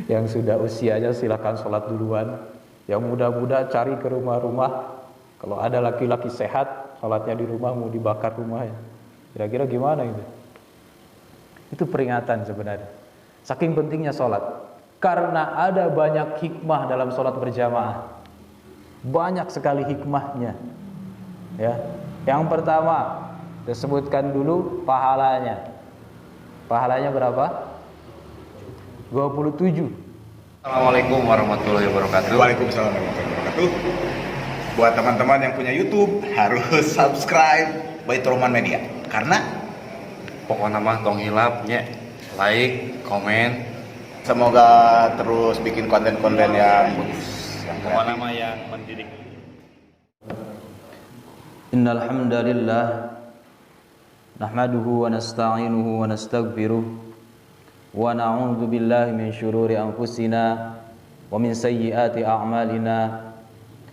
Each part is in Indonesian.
Yang sudah usianya silakan sholat duluan. Yang muda-muda cari ke rumah-rumah. Kalau ada laki-laki sehat, sholatnya di rumah, mau dibakar rumahnya. Kira-kira gimana itu? Itu peringatan sebenarnya. Saking pentingnya sholat. Karena ada banyak hikmah dalam sholat berjamaah. Banyak sekali hikmahnya. Ya. Yang pertama, disebutkan dulu pahalanya. Pahalanya berapa? 27. Assalamualaikum warahmatullahi wabarakatuh. Waalaikumsalam warahmatullahi wabarakatuh. Buat teman-teman yang punya YouTube harus subscribe Baitur Rahman Media karena Pokoknya mah tong hilapnya, like, komen, semoga terus bikin konten-konten yang bagus. pokoknya mah yang mendidik. Innal hamdalillah nahmaduhu wa nasta'inuhu wa nastaghfiruh wa na'udzu billahi min syururi anfusina wa min sayyiati a'malina.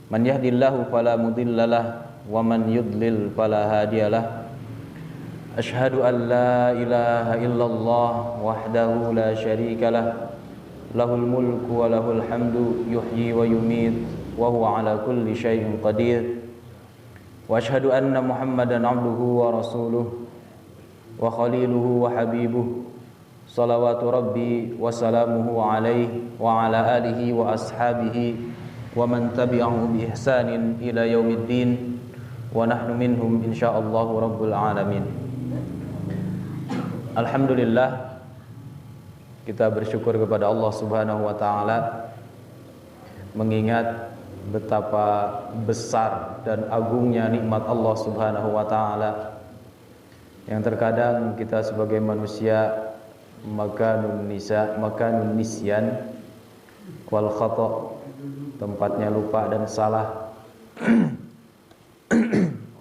Man yahdihillahu fala mudhillalah wa man yudlil fala hadiyalah. Ashhadu an la ilaha illallah wahdahu la syarikalah lahul mulku wa lahul hamdu yuhyi wa yumiit wa huwa ala kulli syai'in qadir. Wa ashhadu anna Muhammadan abduhu wa rasuluh wa khaliluhu wa habibuh salawatu rabbi wa salamuhu alaihi wa ala alihi wa ashabihi wa man tabi'ahu bi ihsanin ila yaumiddin wa nahnu minhum insyaallah rabbul alamin. Alhamdulillah, kita bersyukur kepada Allah Subhanahu wa taala mengingat betapa besar dan agungnya nikmat Allah Subhanahu wa taala yang terkadang kita sebagai manusia makanun nisyan wal khata', tempatnya lupa dan salah.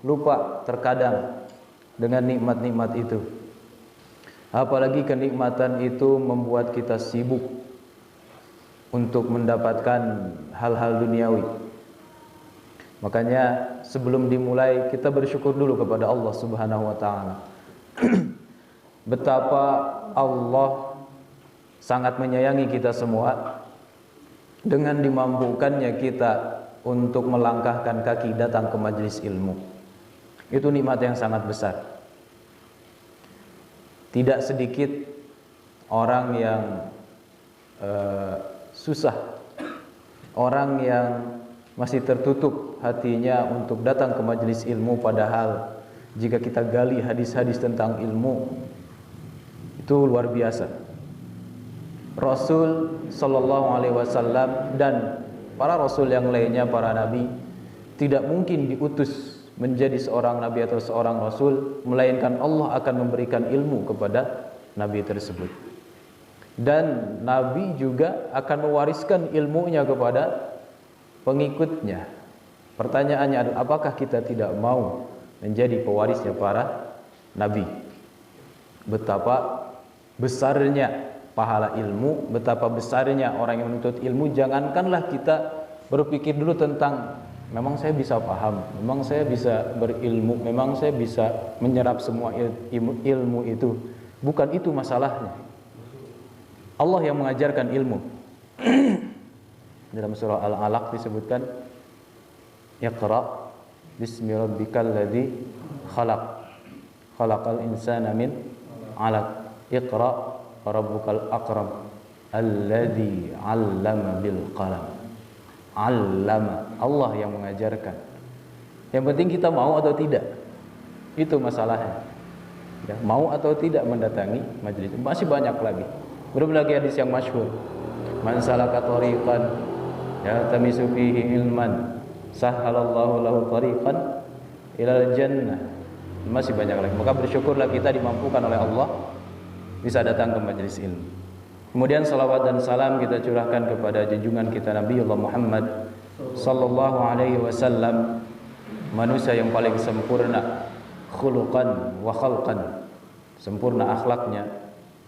Lupa terkadang dengan nikmat-nikmat itu. Apalagi kenikmatan itu membuat kita sibuk untuk mendapatkan hal-hal duniawi. Makanya sebelum dimulai kita bersyukur dulu kepada Allah Subhanahu wa taala. Betapa Allah sangat menyayangi kita semua dengan dimampukannya kita untuk melangkahkan kaki datang ke majelis ilmu. Itu nikmat yang sangat besar. Tidak sedikit orang yang susah, orang yang masih tertutup hatinya untuk datang ke majelis ilmu, padahal jika kita gali hadis-hadis tentang ilmu itu luar biasa. Rasul sallallahu alaihi wasallam dan para rasul yang lainnya, para nabi, tidak mungkin diutus menjadi seorang nabi atau seorang rasul melainkan Allah akan memberikan ilmu kepada nabi tersebut. Dan nabi juga akan mewariskan ilmunya kepada pengikutnya. Pertanyaannya adalah apakah kita tidak mau menjadi pewarisnya para nabi? Betapa besarnya pahala ilmu, betapa besarnya orang yang menuntut ilmu. Jangankanlah kita berpikir dulu tentang memang saya bisa paham, memang saya bisa berilmu, memang saya bisa menyerap semua ilmu itu. Bukan itu masalahnya. Allah yang mengajarkan ilmu. Dalam surah Al-Alaq disebutkan, Iqra bismi rabbikal ladzi khalaq, khalaqal insana min 'alaq, Iqra rabbukal akram alladzi 'allama bil qalam. Allama, Allah yang mengajarkan. Yang penting kita mau atau tidak. Itu masalahnya. Ya, mau atau tidak mendatangi majelis. Masih banyak lagi. Belum lagi hadis yang masyhur. Man salaka tariqan yaltamisu fihi ilman sahhalallahu lahu tariqan ilal jannah. Masih banyak lagi. Maka bersyukurlah kita dimampukan oleh Allah bisa datang ke majelis ilmu. Kemudian salawat dan salam kita curahkan kepada junjungan kita Nabi Allah Muhammad sallallahu alaihi wasallam, manusia yang paling sempurna khuluqan wa khalqan, sempurna akhlaknya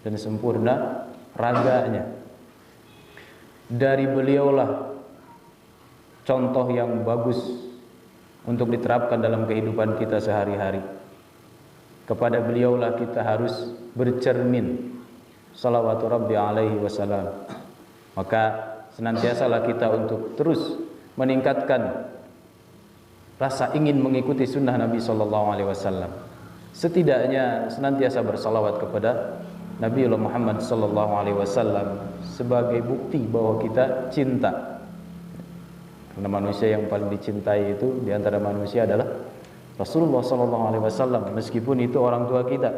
dan sempurna raganya. Dari beliaulah contoh yang bagus untuk diterapkan dalam kehidupan kita sehari-hari. Kepada beliaulah kita harus bercermin, salawatu rabbi alaihi wasallam. Maka senantiasalah kita untuk terus meningkatkan rasa ingin mengikuti sunnah Nabi Sallallahu Alaihi Wasallam. Setidaknya senantiasa bersalawat kepada Nabi Muhammad Sallallahu Alaihi Wasallam sebagai bukti bahwa kita cinta. Karena manusia yang paling dicintai itu di antara manusia adalah Rasulullah Sallallahu Alaihi Wasallam, meskipun itu orang tua kita.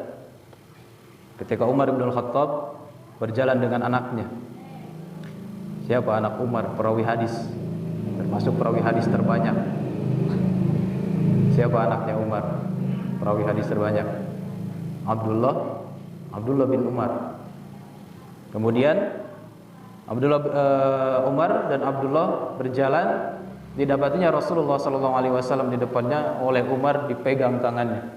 Ketika Umar bin Khattab berjalan dengan anaknya, siapa anak Umar? Perawi hadis, termasuk perawi hadis terbanyak. Siapa anaknya Umar? Perawi hadis terbanyak, Abdullah bin Umar. Kemudian Umar dan Abdullah berjalan, didapatinya Rasulullah SAW di depannya, oleh Umar dipegang tangannya.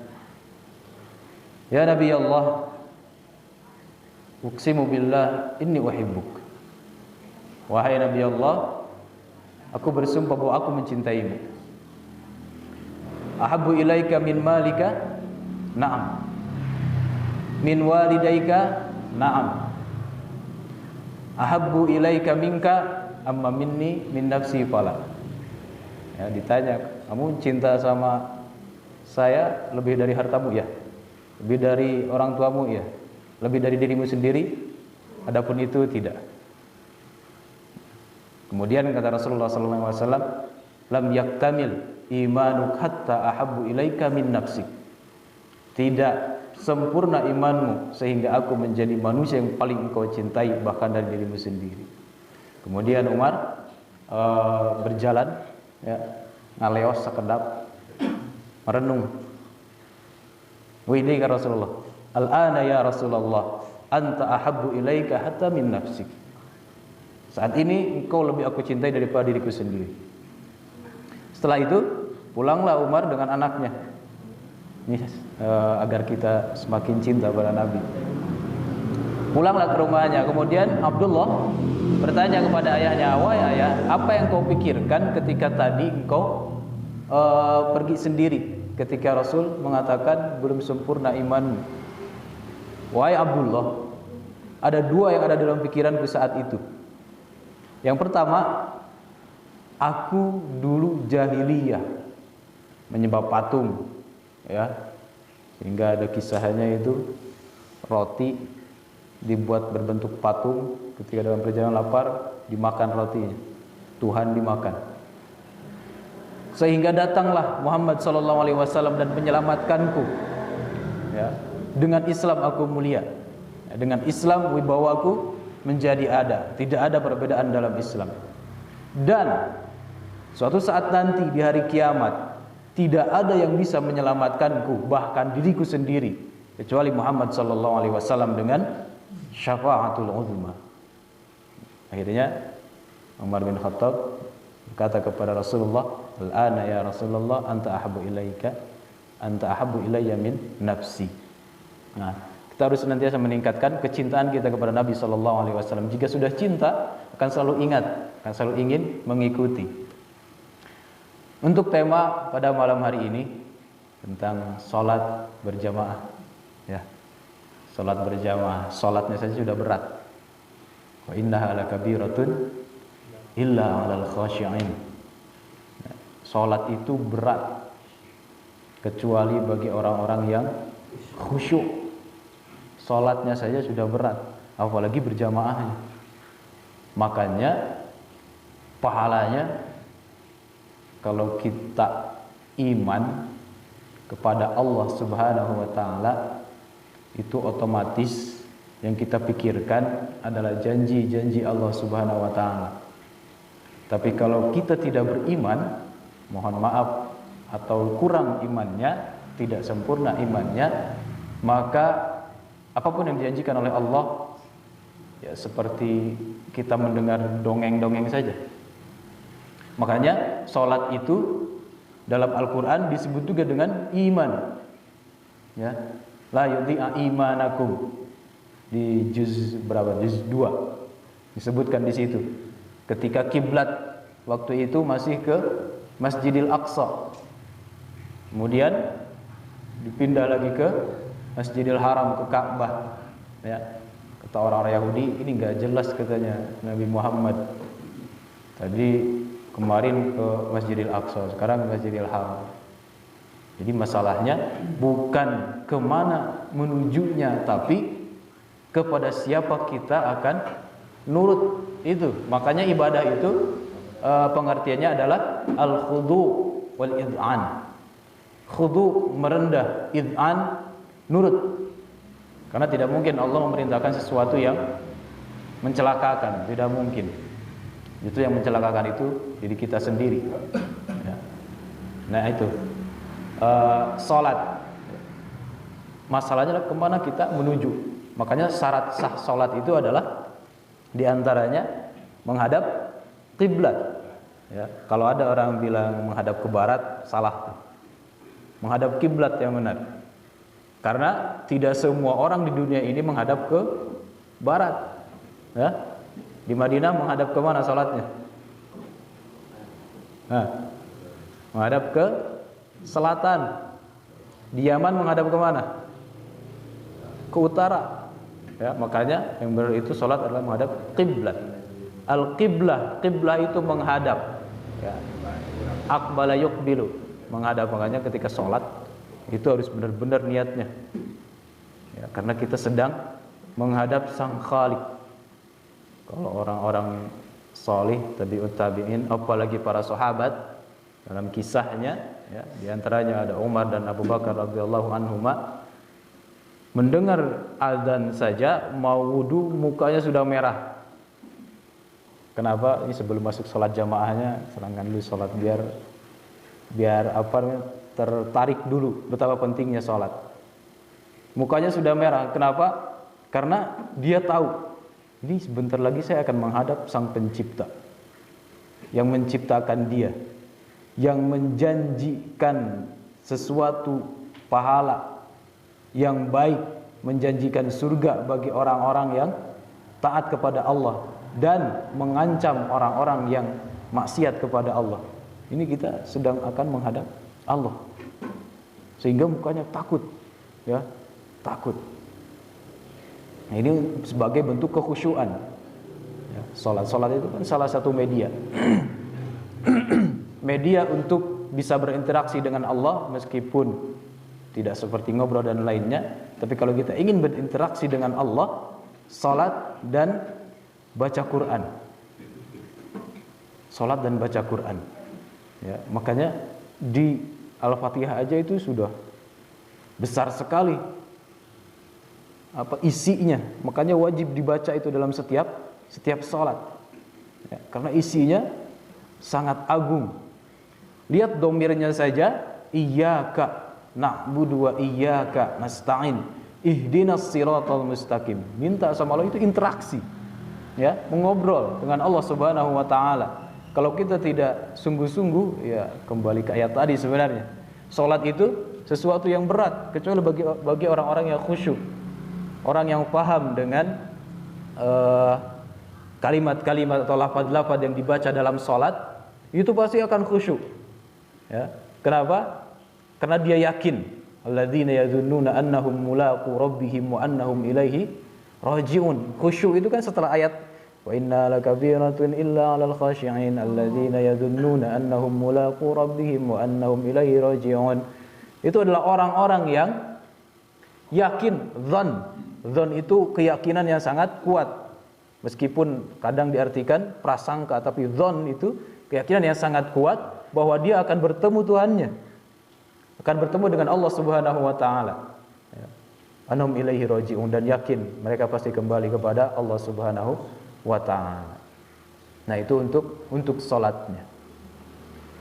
Ya Nabi Allah, uqsimu billah inni uhibbuk. Wahai Nabi Allah, aku bersumpah bahwa aku mencintaimu. Ahabbu ilaika min malika? Na'am. Min walidaika? Na'am. Ahabbu ilaika minka amma minni min nafsi fala. Ya, ditanya, kamu cinta sama saya lebih dari hartamu ya? Lebih dari orang tuamu ya? Lebih dari dirimu sendiri? Adapun itu tidak. Kemudian kata Rasulullah SAW, lam yaktamil imanuk hatta ahabbu ilaika min nafsik. Tidak sempurna imanmu sehingga aku menjadi manusia yang paling engkau cintai bahkan dari dirimu sendiri. Kemudian Umar berjalan, ya, ngaleos sekedap, merenung. Wahai Rasulullah, al-ana ya Rasulullah, anta ahabbu ilaika hatta min nafsik. Saat ini engkau lebih aku cintai daripada diriku sendiri. Setelah itu pulanglah Umar dengan anaknya. Ini agar kita semakin cinta pada Nabi. Pulanglah ke rumahnya. Kemudian Abdullah bertanya kepada ayahnya, wahai ayah, apa yang kau pikirkan ketika tadi engkau pergi sendiri, ketika Rasul mengatakan belum sempurna imanmu? Wahai Abdullah, ada dua yang ada dalam pikiranku saat itu. Yang pertama, aku dulu jahiliyah, menyembah patung, ya, sehingga ada kisahnya itu roti dibuat berbentuk patung, ketika dalam perjalanan lapar dimakan rotinya, Tuhan dimakan. Sehingga datanglah Muhammad SAW dan menyelamatkanku, ya, dengan Islam aku mulia, ya, dengan Islam wibawaku menjadi ada, tidak ada perbedaan dalam Islam. Dan suatu saat nanti di hari kiamat tidak ada yang bisa menyelamatkanku, bahkan diriku sendiri, kecuali Muhammad SAW dengan syafaatul uzma. Akhirnya Umar bin Khattab berkata kepada Rasulullah, al-ana ya Rasulullah, anta ahabbu ilayya min nafsi. Nah, kita harus senantiasa meningkatkan kecintaan kita kepada Nabi SAW. Jika sudah cinta, akan selalu ingat, akan selalu ingin mengikuti. Untuk tema pada malam hari ini tentang sholat berjamaah, ya, sholat berjamaah, sholatnya saja sudah berat. Wa innaha lakabiratun illa 'alal khashi'in. Sholat itu berat kecuali bagi orang-orang yang khusyuk. Sholatnya saja sudah berat, apalagi berjamaahnya. Makanya pahalanya, kalau kita iman kepada Allah Subhanahu wa Ta'ala, itu otomatis yang kita pikirkan adalah janji-janji Allah Subhanahu wa Ta'ala. Tapi kalau kita tidak beriman, mohon maaf, atau kurang imannya, tidak sempurna imannya, maka apapun yang dijanjikan oleh Allah, ya seperti kita mendengar dongeng-dongeng saja. Makanya sholat itu dalam Al-Quran disebut juga dengan iman, ya, la yudhi'a imanakum, di juz berapa? Juz 2 disebutkan di situ. Ketika kiblat waktu itu masih ke Masjidil Aqsa, kemudian dipindah lagi ke Masjidil Haram, ke Ka'bah, ya, ke Kata orang-orang Yahudi, ini nggak jelas katanya Nabi Muhammad. Tadi kemarin ke Masjidil Aqsa, sekarang ke Masjidil Haram. Jadi masalahnya bukan kemana menujunya, tapi kepada siapa kita akan nurut itu. Makanya ibadah itu pengertiannya adalah al-khudu wal id'an. Khudu merendah, id'an nurut. Karena tidak mungkin Allah memerintahkan sesuatu yang mencelakakan, tidak mungkin. Itu yang mencelakakan itu diri kita sendiri. Ya. Nah itu salat. Masalahnya adalah kemana kita menuju. Makanya syarat sah salat itu adalah diantaranya menghadap kiblat. Ya, kalau ada orang bilang menghadap ke barat, salah. Menghadap kiblat yang benar. Karena tidak semua orang di dunia ini menghadap ke barat. Ya. Di Madinah menghadap ke mana salatnya? Nah, menghadap ke selatan. Di Yaman menghadap ke mana? Ke utara. Ya, makanya yang benar itu salat adalah menghadap kiblat. Al-qiblah, qiblah itu menghadap. Ya. Aqbala yuqbilu, menghadap. Makanya ketika salat itu harus benar-benar niatnya. Ya, karena kita sedang menghadap Sang Khalik. Kalau orang-orang salih tabi'ut tabi'in, apalagi para sahabat, dalam kisahnya ya, diantaranya ada Umar dan Abu Bakar radhiyallahu anhuma, mendengar azan saja mau wudu mukanya sudah merah. Kenapa? Ini sebelum masuk sholat jamaahnya, serangkan dulu sholat biar apa namanya, tertarik dulu betapa pentingnya sholat. Mukanya sudah merah. Kenapa? Karena dia tahu ini sebentar lagi saya akan menghadap Sang Pencipta yang menciptakan dia, yang menjanjikan sesuatu pahala yang baik, menjanjikan surga bagi orang-orang yang taat kepada Allah dan mengancam orang-orang yang maksiat kepada Allah. Ini kita sedang akan menghadap Allah, sehingga mukanya takut, ya, takut. Nah, ini sebagai bentuk kekhusyuan. Ya, salat itu kan salah satu media, media untuk bisa berinteraksi dengan Allah meskipun tidak seperti ngobrol dan lainnya. Tapi kalau kita ingin berinteraksi dengan Allah, salat dan baca Quran. Salat dan baca Quran. Ya, makanya di Al-Fatihah aja itu sudah besar sekali apa isinya. Makanya wajib dibaca itu dalam setiap salat. Ya, karena isinya sangat agung. Lihat domirnya saja, iyyaka na'budu wa iyyaka nasta'in ihdinas siratal mustaqim. Minta sama Allah itu interaksi, ya, mengobrol dengan Allah Subhanahu wa taala. Kalau kita tidak sungguh-sungguh, ya kembali ke ayat tadi sebenarnya. Salat itu sesuatu yang berat kecuali bagi orang-orang yang khusyuk. Orang yang paham dengan kalimat-kalimat atau lafaz-lafaz yang dibaca dalam salat, itu pasti akan khusyuk. Ya. Kenapa? Karena dia yakin, alladzina yadhunnuna annahum mulaqu rabbihim wa annahum ilaihi raji'un. Khusyuk itu kan setelah ayat wa inna lakabiratun illa 'alal khashi'in alladzina yadhunnuna annahum mulaqu rabbihim wa annahum ilaihi raji'un. Itu adalah orang-orang yang yakin, dzan itu keyakinan yang sangat kuat. Meskipun kadang diartikan prasangka, tapi dzan itu keyakinan yang sangat kuat bahwa dia akan bertemu Tuhannya, akan bertemu dengan Allah Subhanahu wa taala. Ya. Annahum ilaihi raji'un, dan yakin mereka pasti kembali kepada Allah Subhanahu wa taala. Nah, itu untuk salatnya.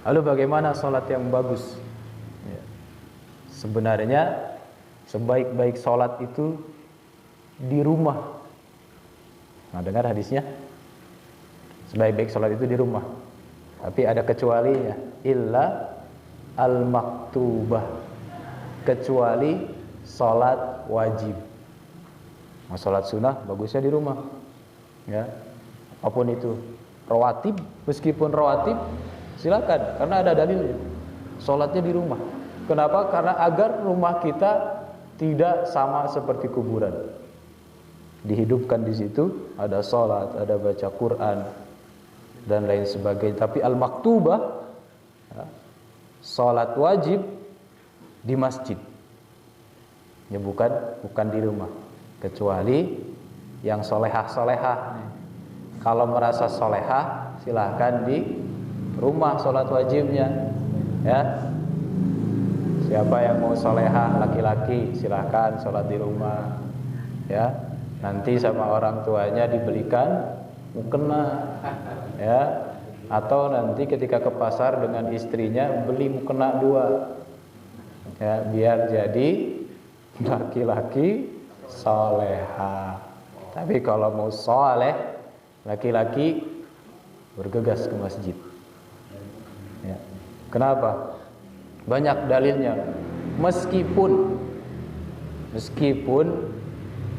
Lalu bagaimana salat yang bagus? Ya. Sebenarnya sebaik-baik salat itu di rumah. Nah, dengar hadisnya. Sebaik-baik salat itu di rumah. Tapi ada kecualinya, illa al-maktubah, kecuali salat wajib. Nah, salat sunnah bagusnya di rumah. Ya. Apapun itu. Rawatib, meskipun rawatib silakan karena ada dalilnya. Salatnya di rumah. Kenapa? Karena agar rumah kita tidak sama seperti kuburan. dihidupkan di situ, ada sholat, ada baca Quran dan lain sebagainya. Tapi al-maktubah, ya, sholat wajib di masjid, ya bukan di rumah, kecuali yang solehah. Kalau merasa solehah, silahkan di rumah sholat wajibnya, ya. Siapa yang mau solehah laki-laki, silahkan sholat di rumah, ya. Nanti sama orang tuanya dibelikan mukena, ya. Atau nanti ketika ke pasar dengan istrinya beli mukena 2, ya, biar jadi laki-laki solehah. Tapi kalau mau soleh, laki-laki bergegas ke masjid, ya. Kenapa? Banyak dalilnya. Meskipun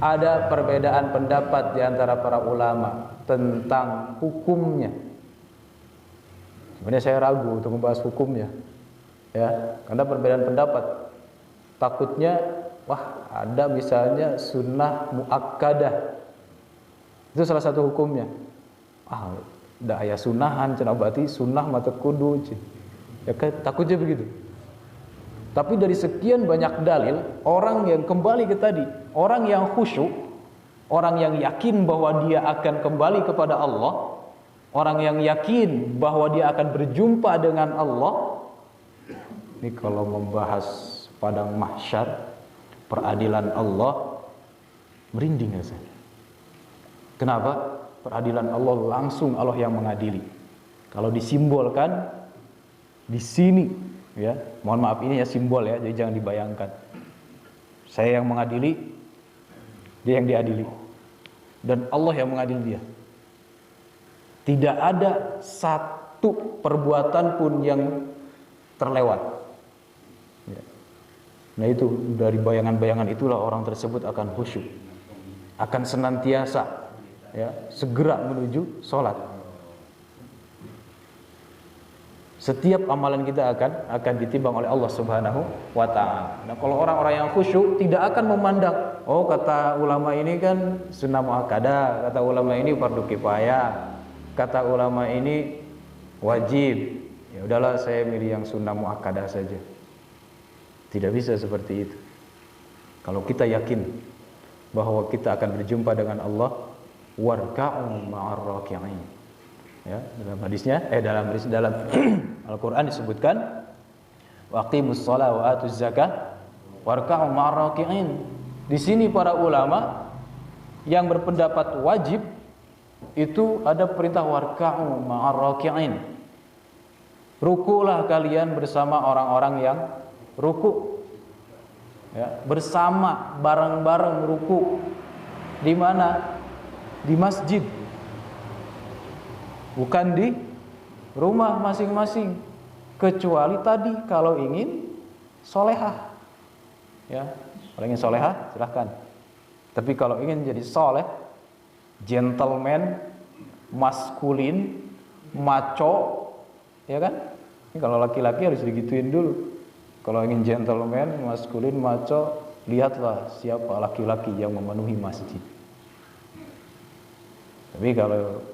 ada perbedaan pendapat di antara para ulama tentang hukumnya. Sebenarnya saya ragu untuk membahas hukumnya, ya, karena perbedaan pendapat. Takutnya, wah, ada misalnya sunnah muakkadah, itu salah satu hukumnya. Dah ayah sunnahan, cenah berarti sunnah mata kudu, ya kan? Takutnya begitu. Tapi dari sekian banyak dalil, orang yang kembali ke tadi, orang yang khusyuk, orang yang yakin bahwa dia akan kembali kepada Allah, orang yang yakin bahwa dia akan berjumpa dengan Allah. Ini kalau membahas padang mahsyar, peradilan Allah, merinding rasanya. Kenapa? Peradilan Allah langsung Allah yang mengadili. Kalau disimbolkan di sini, ya, mohon maaf ini ya simbol, ya, jadi jangan dibayangkan. Saya yang mengadili, dia yang diadili, dan Allah yang mengadili dia. Tidak ada satu perbuatan pun yang terlewat, ya. Nah itu, dari bayangan-bayangan itulah orang tersebut akan khusyuk, akan senantiasa, ya, segera menuju sholat. Setiap amalan kita akan ditimbang oleh Allah Subhanahu wa ta'ala. Nah, kalau orang-orang yang khusyuk tidak akan memandang, oh, kata ulama ini kan sunnah muakkadah, kata ulama ini fardu kifayah, kata ulama ini wajib, ya udahlah saya milih yang sunnah muakkadah saja. Tidak bisa seperti itu. Kalau kita yakin bahwa kita akan berjumpa dengan Allah, warka'u ma'ar raki'in. Ya, dalam hadisnya, dalam Al-Quran disebutkan, waqimus shalah wa atuz zakah warka'u ma'ar raki'in. Di sini para ulama yang berpendapat wajib itu ada perintah warka'u ma'ar raki'in. Rukulah kalian bersama orang-orang yang ruku, ya, bersama, bareng-bareng ruku. Di mana? Di masjid, bukan di rumah masing-masing. Kecuali tadi kalau ingin solehah, ya, kalau ingin solehah silahkan. Tapi kalau ingin jadi soleh, gentleman, maskulin, maco, ya kan? Ini kalau laki-laki harus digituin dulu. Kalau ingin gentleman, maskulin, maco, lihatlah siapa laki-laki yang memenuhi masjid. Tapi kalau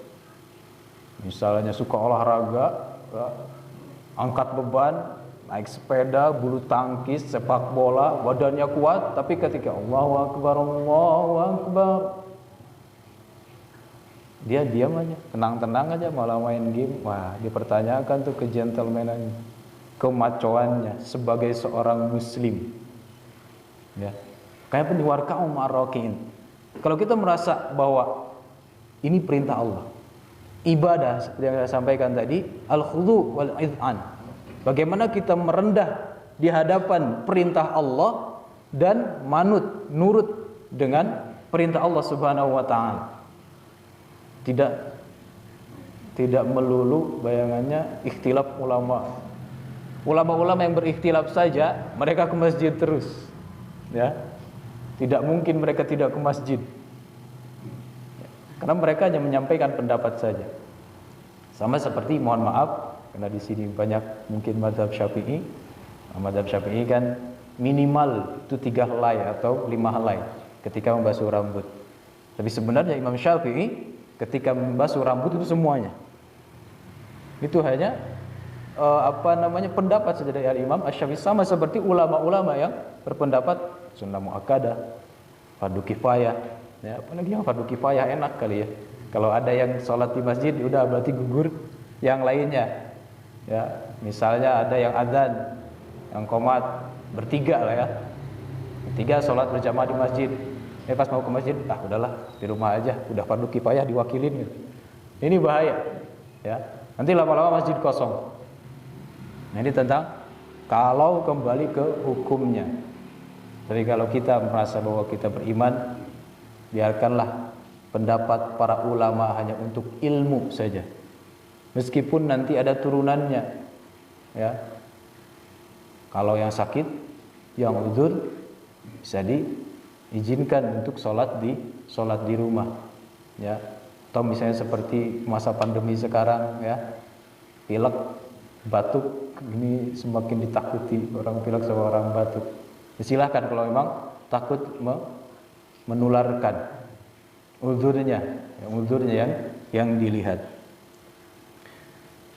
misalnya suka olahraga, ya, angkat beban, naik sepeda, bulu tangkis, sepak bola, badannya kuat, tapi ketika Allahu Akbar, dia diam aja, tenang-tenang aja, malah main game. Wah, dipertanyakan tuh kegentlemanan, kemacoannya sebagai seorang muslim, ya. Kayak warka'u ma'ar raki'in. Kalau kita merasa bahwa ini perintah Allah, ibadah seperti yang saya sampaikan tadi, al-khudu' wal iz'an. Bagaimana kita merendah di hadapan perintah Allah dan nurut dengan perintah Allah Subhanahu wa ta'ala. Tidak melulu bayangannya ikhtilaf ulama. Ulama-ulama yang berikhtilaf saja mereka ke masjid terus, ya. Tidak mungkin mereka tidak ke masjid. Karena mereka hanya menyampaikan pendapat saja. Sama seperti, mohon maaf, karena di sini banyak mungkin mazhab Syafi'i. Mazhab Syafi'i kan minimal itu 3 helai atau 5 helai ketika membasuh rambut. Tapi sebenarnya Imam Syafi'i ketika membasuh rambut itu semuanya. Itu hanya pendapat saja dari Imam Asy-Syafi'i, sama seperti ulama-ulama yang berpendapat sunnah muakkadah, fardu kifayah. Ya, apalagi yang fardu kifayah enak kali ya. Kalau ada yang sholat di masjid, udah berarti gugur yang lainnya. Ya, misalnya ada yang adzan, yang qomat bertiga lah ya. Bertiga sholat berjamaah di masjid. Pas mau ke masjid, udahlah di rumah aja, udah fardu kifayah diwakilin gitu. Ini bahaya. Ya. Nanti lama-lama masjid kosong. Nah, ini tentang kalau kembali ke hukumnya. Jadi kalau kita merasa bahwa kita beriman, biarkanlah pendapat para ulama hanya untuk ilmu saja. Meskipun nanti ada turunannya. Ya. Kalau yang sakit, yang udzur bisa diizinkan untuk sholat di rumah. Ya. Atau misalnya seperti masa pandemi sekarang ya, pilek, batuk, ini semakin ditakuti orang pilek sama orang batuk. Silahkan kalau memang takut menularkan uzurnya yang dilihat.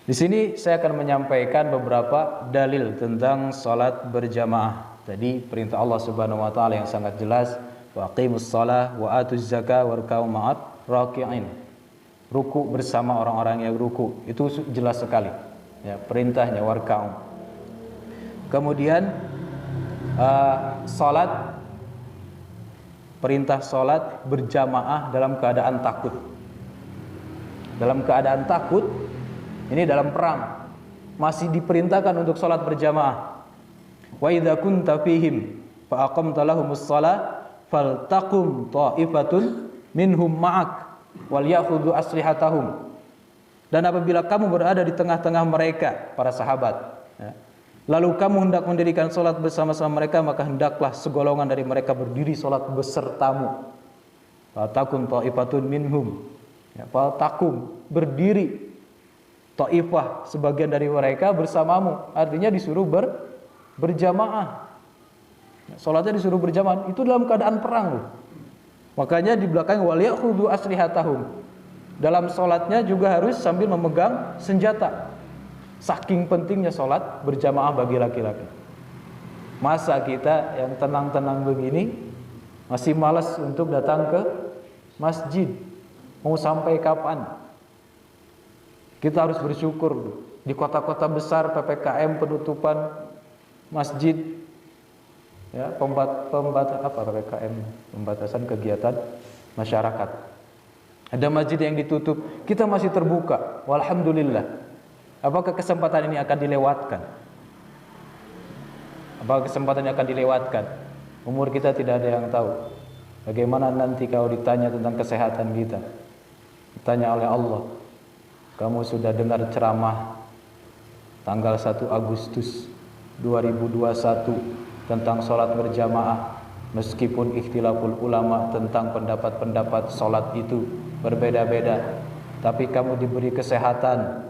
Di sini saya akan menyampaikan beberapa dalil tentang salat berjamaah. Tadi perintah Allah Subhanahu wa taala yang sangat jelas, wa aqimus shalah wa atuz zakah warka'u ma'at raki'in. Ruku bersama orang-orang yang ruku, itu jelas sekali. Ya, perintahnya warka'u. Kemudian salat, perintah salat berjamaah dalam keadaan takut. Dalam keadaan takut, ini dalam perang, masih diperintahkan untuk salat berjamaah. Wa idza kunta fihim fa aqamta lahumus shalah faltaqum ta'ifatun minhum ma'ak wal ya'khudhu aslihatahum. Dan apabila kamu berada di tengah-tengah mereka, para sahabat, ya, lalu kamu hendak mendirikan salat bersama-sama mereka, maka hendaklah segolongan dari mereka berdiri salat besertamu. Faltaqum ta'ifatun minhum, ya, faltaqum, berdiri ta'ifah, sebagian dari mereka bersamamu. Artinya disuruh berjamaah. Salatnya disuruh berjamaah, itu dalam keadaan perang loh. Makanya di belakang wal ya'khudhu aslihatahum. Dalam salatnya juga harus sambil memegang senjata. Saking pentingnya salat berjamaah bagi laki-laki. Masa kita yang tenang-tenang begini masih malas untuk datang ke masjid? Mau sampai kapan? Kita harus bersyukur di kota-kota besar PPKM, penutupan masjid, ya, pembatasan kegiatan masyarakat. Ada masjid yang ditutup, kita masih terbuka. Walhamdulillah. Apakah kesempatan ini akan dilewatkan? Apakah kesempatan ini akan dilewatkan? Umur kita tidak ada yang tahu. Bagaimana nanti kalau ditanya tentang kesehatan kita? Ditanya oleh Allah, kamu sudah dengar ceramah tanggal 1 Agustus 2021 tentang sholat berjamaah, meskipun ikhtilaful ulama tentang pendapat-pendapat sholat itu berbeda-beda, tapi kamu diberi kesehatan,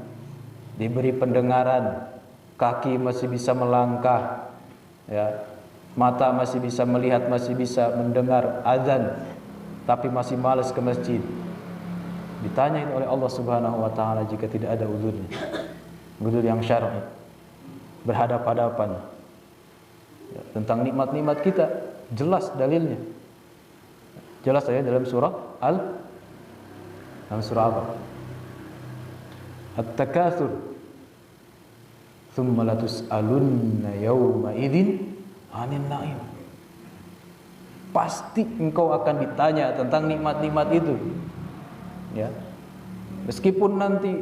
diberi pendengaran, kaki masih bisa melangkah, ya, mata masih bisa melihat, masih bisa mendengar azan, tapi masih malas ke masjid. Ditanya oleh Allah Subhanahu wa taala jika tidak ada uzurnya, uzur yang syar'i, berhadapan-hadapan, ya, tentang nikmat-nikmat kita, jelas dalilnya. Jelas saja dalam surah dalam surah apa? At-Takatsur. Tsumma latus'alunna yawma idzin 'anil na'im. Pasti engkau akan ditanya tentang nikmat-nikmat itu. Ya. Meskipun nanti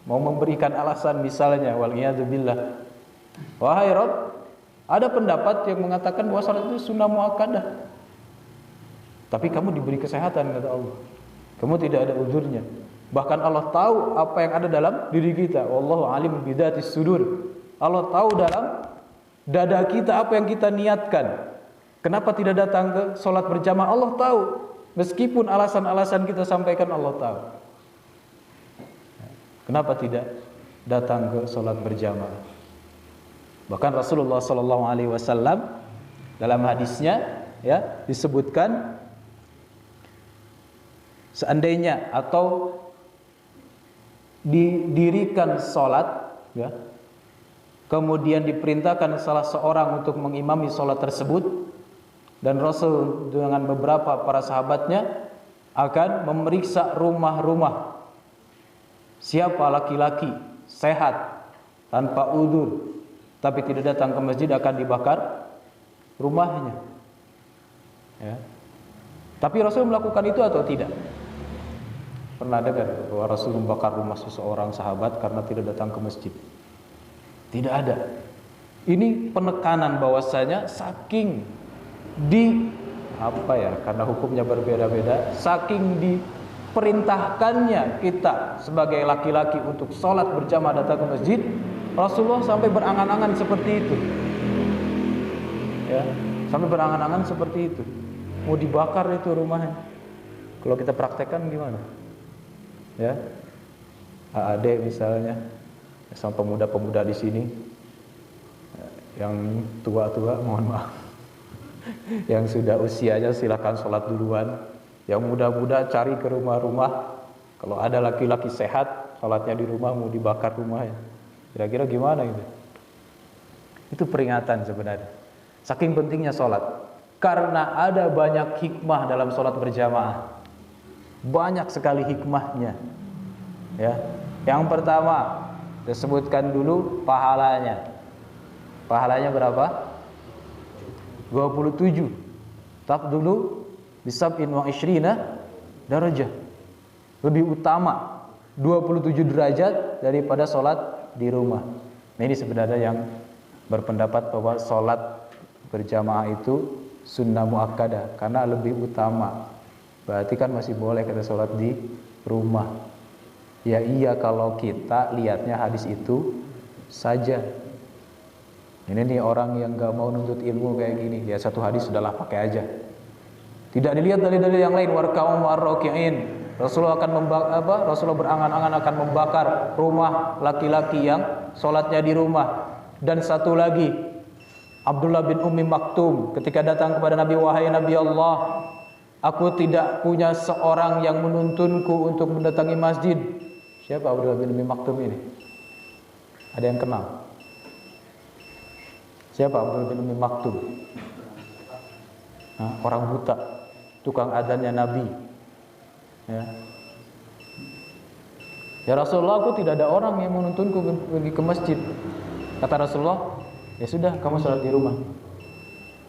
mau memberikan alasan, misalnya waliyadzubillah, wahai Rabb, ada pendapat yang mengatakan bahwa salat itu sunnah muakkadah, tapi kamu diberi kesehatan, kata Allah, kamu tidak ada uzurnya. Bahkan Allah tahu apa yang ada dalam diri kita. Wallahu alim bidzatis sudur. Allah tahu dalam dada kita apa yang kita niatkan. Kenapa tidak datang ke salat berjamaah? Allah tahu. Meskipun alasan-alasan kita sampaikan, Allah tahu. Kenapa tidak datang ke salat berjamaah? Bahkan Rasulullah sallallahu alaihi wasallam dalam hadisnya, ya, disebutkan seandainya atau didirikan sholat, ya, kemudian diperintahkan salah seorang untuk mengimami sholat tersebut, dan Rasul dengan beberapa para sahabatnya akan memeriksa rumah-rumah siapa laki-laki sehat tanpa udzur tapi tidak datang ke masjid, akan dibakar rumahnya, ya. Tapi Rasul melakukan itu atau tidak? Pernah dengar bahwa Rasul membakar rumah seseorang sahabat karena tidak datang ke masjid? Tidak ada. Ini penekanan bahwasanya saking karena hukumnya berbeda-beda, saking diperintahkannya kita sebagai laki-laki untuk sholat berjamaah datang ke masjid, Rasulullah sampai berangan-angan seperti itu, ya, sampai berangan-angan seperti itu, mau dibakar itu rumahnya. Kalau kita praktekkan gimana? Ya, AAD misalnya, sama pemuda-pemuda di sini, yang tua-tua mohon maaf, yang sudah usianya silakan sholat duluan, yang muda-muda cari ke rumah-rumah, kalau ada laki-laki sehat sholatnya di rumah, mau dibakar rumahnya, kira-kira gimana itu? Itu peringatan sebenarnya, saking pentingnya sholat, karena ada banyak hikmah dalam sholat berjamaah. Banyak sekali hikmahnya, ya. Yang pertama disebutkan dulu pahalanya. Pahalanya berapa? 27. Tafdulu bisab'in wa ishrina darajah. Lebih utama 27 derajat daripada sholat di rumah. Nah, ini sebenarnya yang berpendapat bahwa sholat berjamaah itu sunnah muakkadah karena lebih utama. Berarti kan masih boleh kita sholat di rumah. Ya iya kalau kita lihatnya hadis itu saja. Ini nih orang yang gak mau nuntut ilmu kayak gini, ya satu hadis sudahlah pakai aja. Tidak dilihat dalil-dalil yang lain. Warka'um ar-raki'in. Rasulullah Rasulullah berangan-angan akan membakar rumah laki-laki yang sholatnya di rumah. Dan satu lagi, Abdullah bin Ummi Maktum ketika datang kepada Nabi, wahai Nabi Allah, aku tidak punya seorang yang menuntunku untuk mendatangi masjid. Siapa Abdullah bin Ummi Maktum ini? Ada yang kenal? Siapa Abdullah bin Ummi Maktum? Orang buta, tukang adzannya Nabi. Ya Rasulullah, aku tidak ada orang yang menuntunku pergi ke masjid. Kata Rasulullah, ya sudah, kamu sholat di rumah.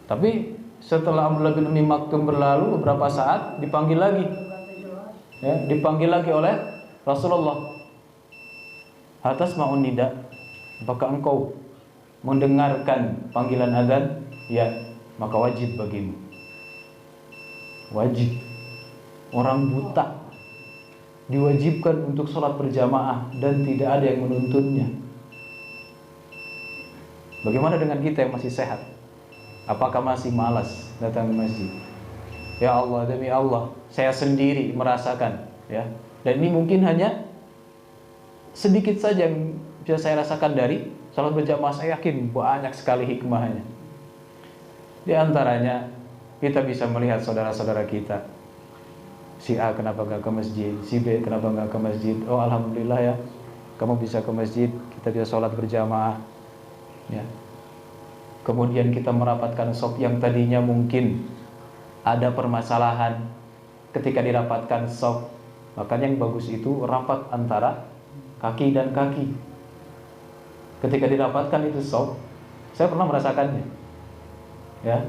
Tapi setelah Abdullah bin Ummi Maktum berlalu beberapa saat, dipanggil lagi, ya, dipanggil lagi oleh Rasulullah. Atas ma'un nida, apakah engkau mendengarkan panggilan azan? Ya, maka wajib bagimu. Wajib. Orang buta diwajibkan untuk sholat berjamaah dan tidak ada yang menuntunnya. Bagaimana dengan kita yang masih sehat? Apakah masih malas datang ke masjid? Ya Allah, demi Allah, saya sendiri merasakan, ya. Dan ini mungkin hanya sedikit saja yang bisa saya rasakan dari sholat berjamaah. Saya yakin banyak sekali hikmahnya. Di antaranya kita bisa melihat saudara-saudara kita. Si A kenapa nggak ke masjid? Si B kenapa nggak ke masjid? Oh alhamdulillah ya, kamu bisa ke masjid, kita bisa sholat berjamaah. Ya. Kemudian kita merapatkan sop yang tadinya mungkin ada permasalahan. Ketika dirapatkan sop, makanya yang bagus itu rapat antara kaki dan kaki. Ketika dirapatkan itu sop, saya pernah merasakannya, ya,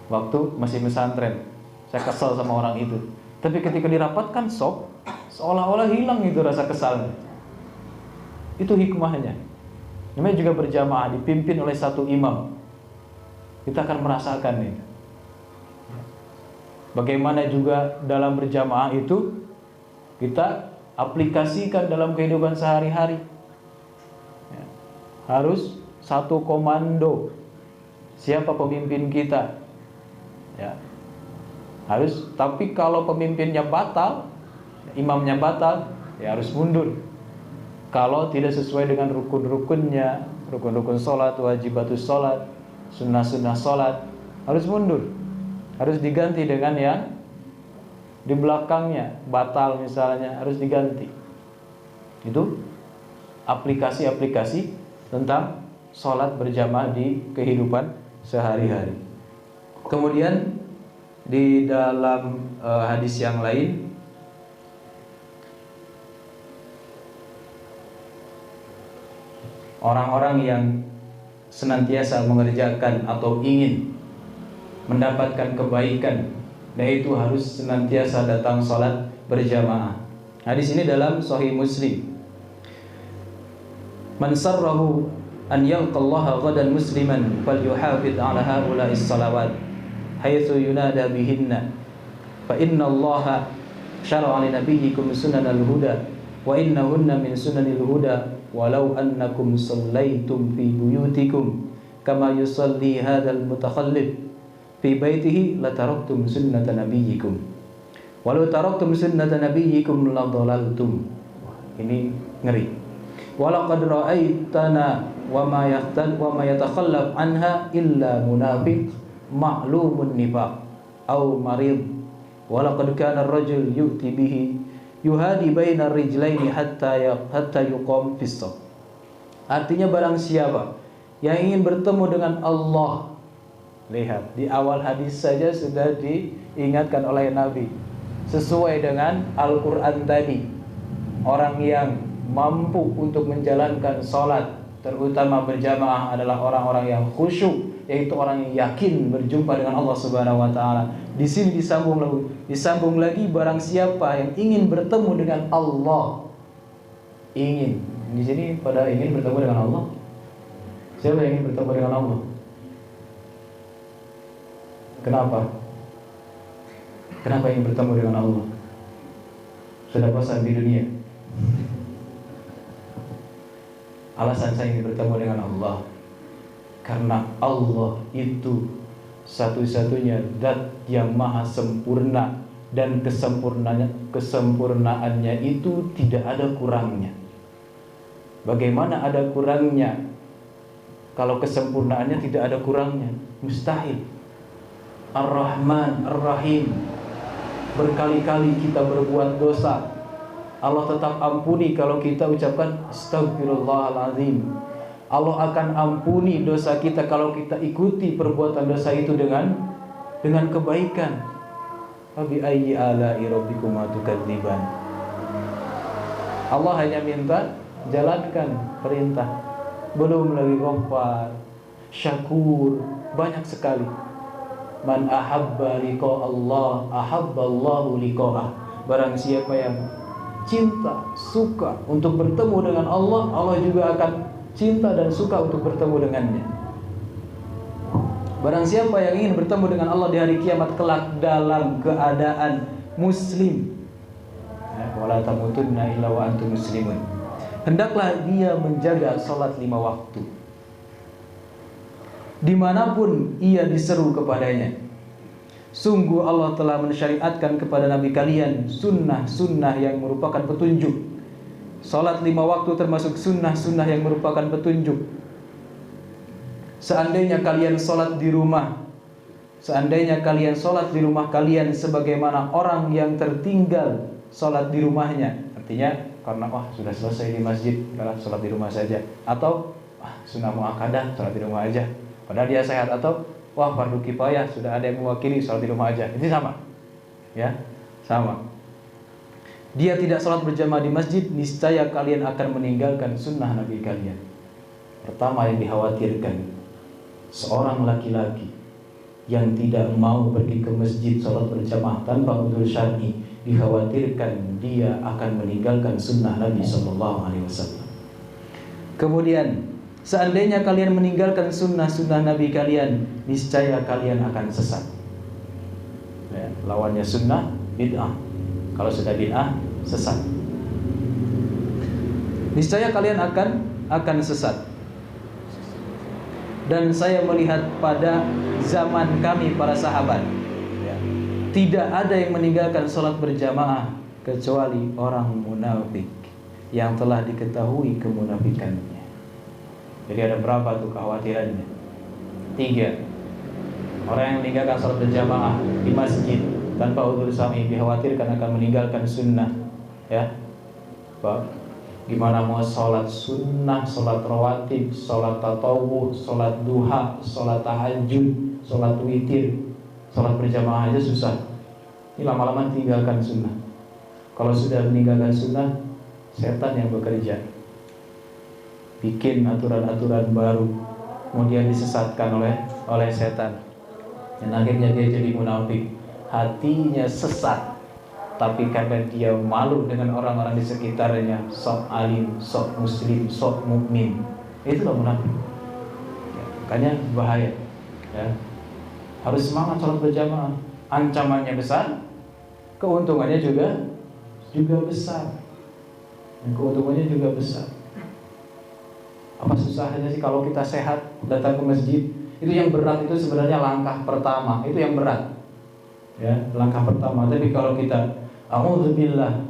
waktu masih pesantren. Saya kesal sama orang itu. Tapi ketika dirapatkan sop, seolah-olah hilang itu rasa kesalnya. Itu hikmahnya. Namanya juga berjamaah, dipimpin oleh satu imam. Kita akan merasakan ini. Bagaimana juga dalam berjamaah itu kita aplikasikan dalam kehidupan sehari-hari. Ya. Harus satu komando. Siapa pemimpin kita? Ya. Harus, tapi kalau pemimpinnya batal, imamnya batal, ya harus mundur. Kalau tidak sesuai dengan rukun-rukunnya, rukun-rukun sholat, wajibatus sholat, sunnah-sunnah sholat, harus mundur. Harus diganti dengan yang di belakangnya batal misalnya, harus diganti. Itu aplikasi-aplikasi tentang sholat berjamaah di kehidupan sehari-hari. Kemudian di dalam hadis yang lain, orang-orang yang senantiasa mengerjakan atau ingin mendapatkan kebaikan, yaitu harus senantiasa datang sholat berjamaah. Hadis ini dalam Sahih Muslim. Man sarrahu an yalqallaha ghadan musliman falyuhafidh ala haula'is salawat haitsu yunada bihinna fa inna Allaha syara'a li nabiyyikum sunanal huda wa innahunna min sunanil huda walau annakum shallaitum fi buyutikum kama yusalli hadzal mutakhallif fi baitihi la taraktum sunnata nabiyyikum walau taraktum sunnata nabiyyikum la dhalaltum. Ini ngeri. Walaqad ra'aitana wa ma yatakhallaf anha illa munafiq ma'lumun nifaq aw marid walaqad kana ar-rajul yu'ti bihi yuhadi baina rijlaini hatta yuqam fis shaf. Artinya barang siapa yang ingin bertemu dengan Allah, lihat di awal hadis saja sudah diingatkan oleh Nabi sesuai dengan Al-Qur'an tadi. Orang yang mampu untuk menjalankan sholat terutama berjamaah adalah orang-orang yang khusyuk, yaitu orang yang yakin berjumpa dengan Allah Subhanahu wa taala. Di sini disambung lagi barang siapa yang ingin bertemu dengan Allah. Ingin. Di sini pada ingin bertemu dengan Allah. Siapa yang ingin bertemu dengan Allah? Kenapa? Kenapa ingin bertemu dengan Allah? Sudah bosan di dunia. Alasan saya ingin bertemu dengan Allah karena Allah itu satu-satunya zat yang maha sempurna dan kesempurnaannya itu tidak ada kurangnya. Bagaimana ada kurangnya kalau kesempurnaannya tidak ada kurangnya? Mustahil. Ar-Rahman, Ar-Rahim. Berkali-kali kita berbuat dosa, Allah tetap ampuni kalau kita ucapkan astagfirullahaladzim. Allah akan ampuni dosa kita kalau kita ikuti perbuatan dosa itu dengan kebaikan. Fabi ayyi ala'i rabbikuma tukadziban. Allah hanya minta jalankan perintah. Belum lagi Ghaffar, Syakur, banyak sekali. Man ahabba liqa Allah, ahabballahu liqa'ah. Barang siapa yang cinta, suka untuk bertemu dengan Allah, Allah juga akan cinta dan suka untuk bertemu dengannya. Barang siapa yang ingin bertemu dengan Allah di hari kiamat kelak dalam keadaan muslim, wala tamutunna illa wa antum muslimun, hendaklah dia menjaga salat 5 waktu dimanapun ia diseru kepadanya. Sungguh Allah telah mensyariatkan kepada Nabi kalian sunnah-sunnah yang merupakan petunjuk. Salat 5 waktu termasuk sunnah-sunnah yang merupakan petunjuk. Seandainya kalian salat di rumah, kalian sebagaimana orang yang tertinggal salat di rumahnya. Artinya karena sudah selesai di masjid, kalau salat di rumah saja. Atau sunnah muakkadah, salat di rumah aja. Padahal dia sehat. Atau fardu kifayah, sudah ada yang mewakili, sholat di rumah aja. Ini sama, ya, sama. Dia tidak sholat berjamaah di masjid, niscaya kalian akan meninggalkan sunnah Nabi kalian. Pertama yang dikhawatirkan, seorang laki-laki yang tidak mau pergi ke masjid sholat berjamaah tanpa udzur syar'i, dikhawatirkan dia akan meninggalkan sunnah Nabi SAW. Kemudian, seandainya kalian meninggalkan sunnah-sunnah Nabi kalian, niscaya kalian akan sesat. Ya, lawannya sunnah, bid'ah. Kalau sudah bid'ah, sesat. Niscaya kalian akan sesat. Dan saya melihat pada zaman kami para sahabat, ya, tidak ada yang meninggalkan sholat berjamaah kecuali orang munafik yang telah diketahui kemunafikannya. Jadi ada berapa tuh kekhawatirannya? 3. Orang yang meninggalkan sholat berjamaah di masjid tanpa udzur syar'i, dikhawatirkan akan meninggalkan sunnah, ya. Gimana mau sholat sunnah, sholat rawatib, sholat tatawwu, sholat duha, sholat tahajud, sholat witir, sholat berjamaah aja susah. Ini lama-lama tinggalkan sunnah. Kalau sudah meninggalkan sunnah, setan yang bekerja, bikin aturan-aturan baru, kemudian disesatkan oleh setan, dan akhirnya dia jadi munafik. Hatinya sesat, tapi karena dia malu dengan orang-orang di sekitarnya, sok alim, sok muslim, sok mukmin, itulah munafik. Ya, makanya bahaya. Ya. Harus semangat sholat berjamaah. Ancamannya besar, keuntungannya juga besar. Dan keuntungannya juga besar. Apa susahnya sih kalau kita sehat datang ke masjid? Itu yang berat, itu sebenarnya langkah pertama. Itu yang berat. Ya, langkah pertama. Tapi kalau kita a'udzubillah,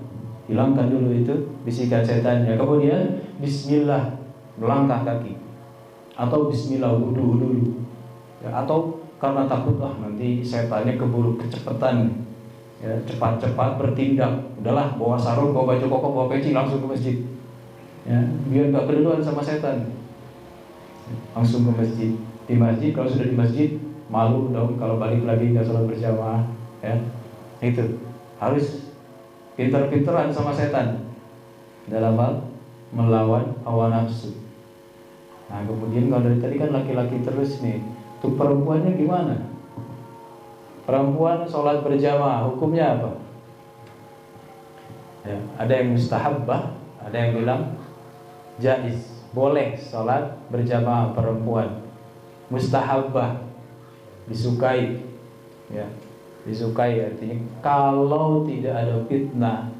hilangkan dulu itu bisikan setannya. Kemudian bismillah, melangkah kaki. Atau bismillah, wudu dulu. Ya, atau karena takutlah nanti setannya keburu kecepatan, ya, cepat-cepat bertindak. Udahlah, bawa sarung, bawa baju koko, bawa peci, langsung ke masjid. Ya, biar nggak berduaan sama setan. Langsung ke masjid. Di masjid, kalau sudah di masjid, malu dong kalau balik lagi ke sholat berjamaah. Ya, itu harus pinter-pinteran sama setan dalam hal melawan hawa nafsu. Nah, kemudian kalau dari tadi kan laki-laki terus nih. Untuk perempuannya gimana? Perempuan sholat berjamaah hukumnya apa? Ya, ada yang mustahabbah, ada yang bilang jaiz, boleh sholat berjamaah perempuan. Mustahabbah, disukai, ya, disukai artinya kalau tidak ada fitnah,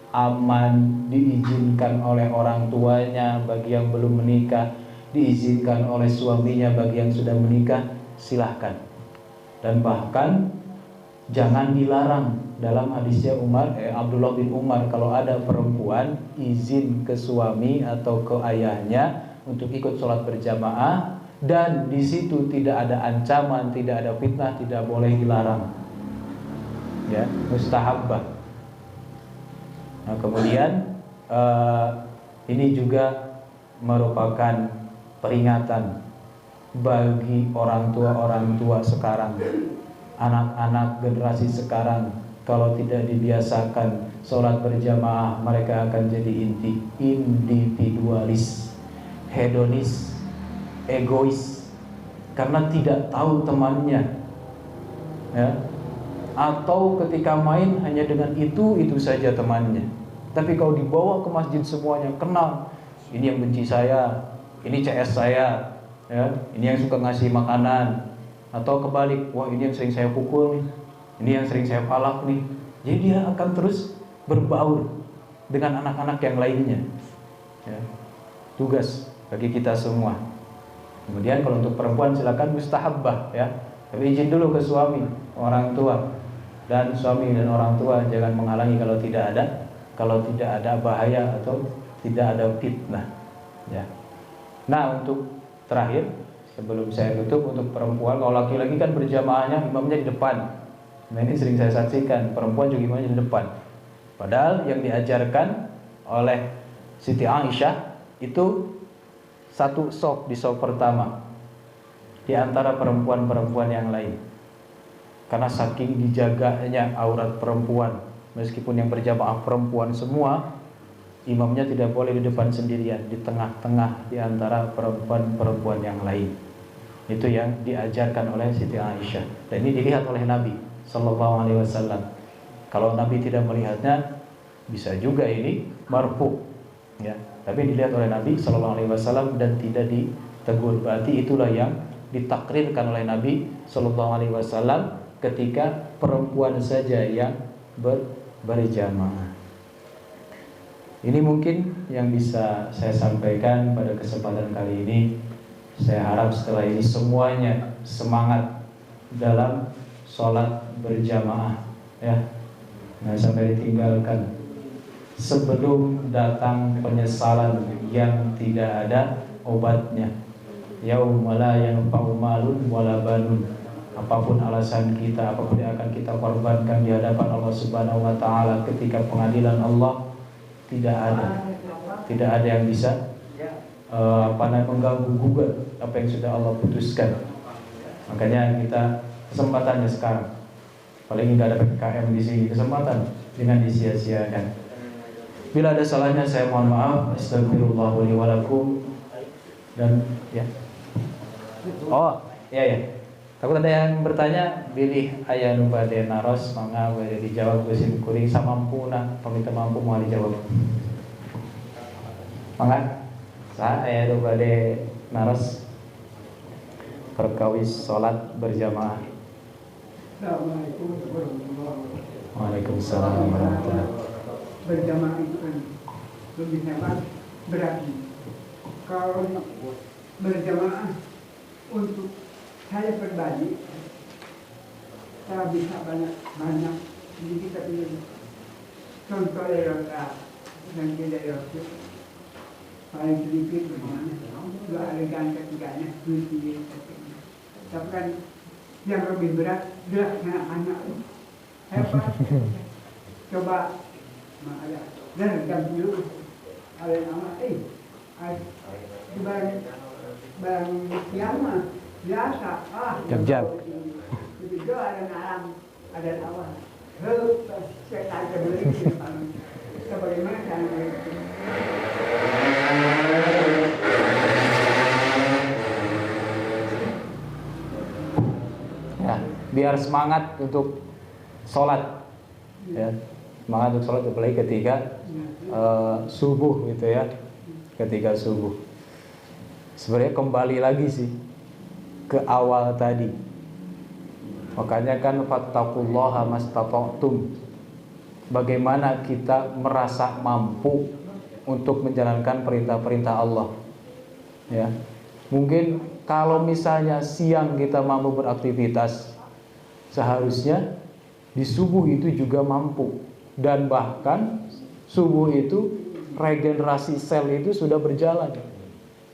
aman, diizinkan oleh orang tuanya bagi yang belum menikah, diizinkan oleh suaminya bagi yang sudah menikah, silahkan. Dan bahkan jangan dilarang. Dalam hadisnya Abdullah bin Umar, kalau ada perempuan izin ke suami atau ke ayahnya untuk ikut sholat berjamaah, dan di situ tidak ada ancaman, tidak ada fitnah, tidak boleh dilarang. Ya, mustahabbah. Nah, kemudian ini juga merupakan peringatan bagi orang tua sekarang, anak-anak generasi sekarang. Kalau tidak dibiasakan sholat berjamaah, mereka akan jadi individualis, hedonis, egois, karena tidak tahu temannya, ya. Atau ketika main hanya dengan itu saja temannya. Tapi kalau dibawa ke masjid semuanya kenal, ini yang benci saya, ini CS saya, ya, ini yang suka ngasih makanan. Atau kebalik, wah ini yang sering saya pukul nih, ini yang sering saya palak nih. Jadi dia akan terus berbaur dengan anak-anak yang lainnya, ya. Tugas bagi kita semua. Kemudian kalau untuk perempuan silakan mustahabbah, ya, tapi izin dulu ke suami, orang tua. Dan suami dan orang tua jangan menghalangi kalau tidak ada bahaya atau tidak ada fitnah, ya. Nah, untuk terakhir sebelum saya tutup, untuk perempuan, kalau laki-laki kan berjamaahnya imamnya di depan. Nah, ini sering saya saksikan, perempuan juga imamnya di depan. Padahal yang diajarkan oleh Siti Aisyah itu satu shaf di shaf pertama di antara perempuan-perempuan yang lain. Karena saking dijaganya aurat perempuan, meskipun yang berjamaah perempuan semua, imamnya tidak boleh di depan sendirian, di tengah-tengah di antara perempuan-perempuan yang lain. Itu yang diajarkan oleh Siti Aisyah. Dan ini dilihat oleh Nabi Sallallahu Alaihi Wasallam. Kalau Nabi tidak melihatnya, bisa juga ini marfu, ya. Tapi dilihat oleh Nabi Sallallahu Alaihi Wasallam dan tidak ditegur. Berarti itulah yang ditakrirkan oleh Nabi Sallallahu Alaihi Wasallam ketika perempuan saja yang berjamaah. Ini mungkin yang bisa saya sampaikan pada kesempatan kali ini. Saya harap setelah ini semuanya semangat dalam sholat berjamaah, ya. Nah, sampai ditinggalkan sebelum datang penyesalan yang tidak ada obatnya. Yauma la yanfa'u malun wala banun. apapun alasan kita, apapun yang akan kita korbankan di hadapan Allah Subhanahu wa taala ketika pengadilan Allah, tidak ada yang bisa mengganggu gugat apa yang sudah Allah putuskan. Makanya kita kesempatannya sekarang, paling nggak ada PPKM di sini, kesempatan dengan disia-siakan. Bila ada salahnya saya mohon maaf. Astagfirullah li wa lakum. Dan ya. Oh, iya. Takut ada yang bertanya, pilih aya nu bade naros mangga bade dijawab geus kuring samampuna, paminta mampu moal dijawab. Mangga. Aya nu bade naros perkawis salat berjamaah. Assalamualaikum warahmatullahi wabarakatuh. Waalaikumsalam warahmatullahi wabarakatuh. Berjamaah itu kan lebih hemat berarti kalau berjamaah untuk saya pribadi saya bisa banyak jadi kita pilih contoh dari roda dan tidak roda paling sedikit bagaimana dua adegan ketiganya kunci tapi kan yang lebih berat geraknya anak hebat coba ada dan dulu ada nama barang kiamat biasa jam itu ada alam ada apa saya tanya dulu bagaimana cara ya, biar semangat untuk sholat ya. Semangat untuk sholat apalagi ketika subuh gitu ya, ketika subuh. Sebenarnya kembali lagi sih ke awal tadi. Makanya kan fattaqullaha mastata'tum. Bagaimana kita merasa mampu untuk menjalankan perintah-perintah Allah. Ya. Mungkin kalau misalnya siang kita mampu beraktivitas, seharusnya di subuh itu juga mampu. Dan bahkan subuh itu regenerasi sel itu sudah berjalan.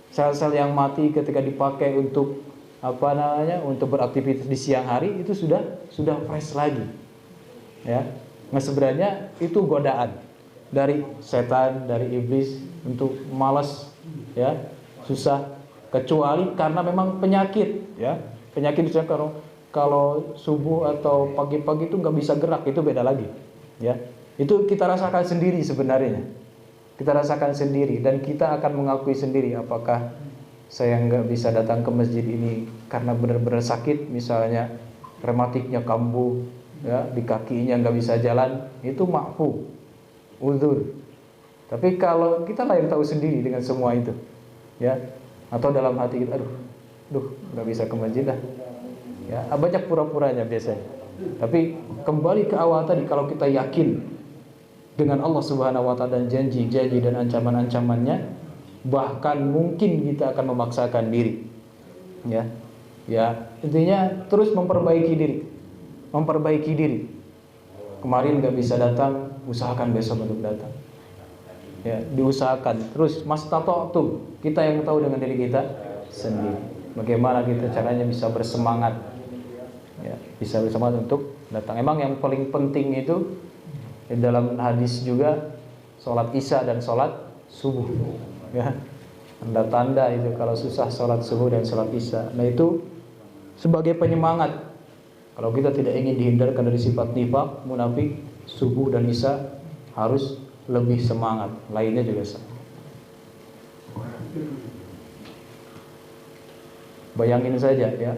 Sel-sel yang mati ketika dipakai untuk untuk beraktivitas di siang hari itu sudah fresh lagi. Ya. Nah sebenarnya itu godaan dari setan, dari iblis untuk malas ya, susah, kecuali karena memang penyakit ya. Penyakit bisa kalau subuh atau pagi-pagi itu nggak bisa gerak, itu beda lagi. Ya, itu kita rasakan sendiri sebenarnya. Kita rasakan sendiri dan kita akan mengakui sendiri apakah saya nggak bisa datang ke masjid ini karena benar-benar sakit, misalnya rematiknya kambuh, ya, di kakinya nggak bisa jalan, itu ma'fu, uzur. Tapi kalau kita lain tahu sendiri dengan semua itu, ya, atau dalam hati kita, aduh, nggak bisa ke masjid lah, ya, banyak pura-puranya biasanya. Tapi kembali ke awal tadi, kalau kita yakin dengan Allah Subhanahu wa taala dan janji-janji dan ancaman-ancamannya, bahkan mungkin kita akan memaksakan diri. Ya, intinya terus memperbaiki diri. Kemarin nggak bisa datang, usahakan besok untuk datang. Ya, diusahakan terus mastata'tum. Kita yang tahu dengan diri kita sendiri. Bagaimana kita caranya bisa bersemangat. Ya, bisa bersemangat untuk datang. Emang yang paling penting itu dalam hadis juga sholat isya dan sholat subuh. Ya, tanda-tanda itu kalau susah sholat subuh dan sholat isya. Nah itu sebagai penyemangat. Kalau kita tidak ingin dihindarkan dari sifat nifaq, munafik, subuh dan isya harus lebih semangat. Lainnya juga sama. Bayangin saja ya,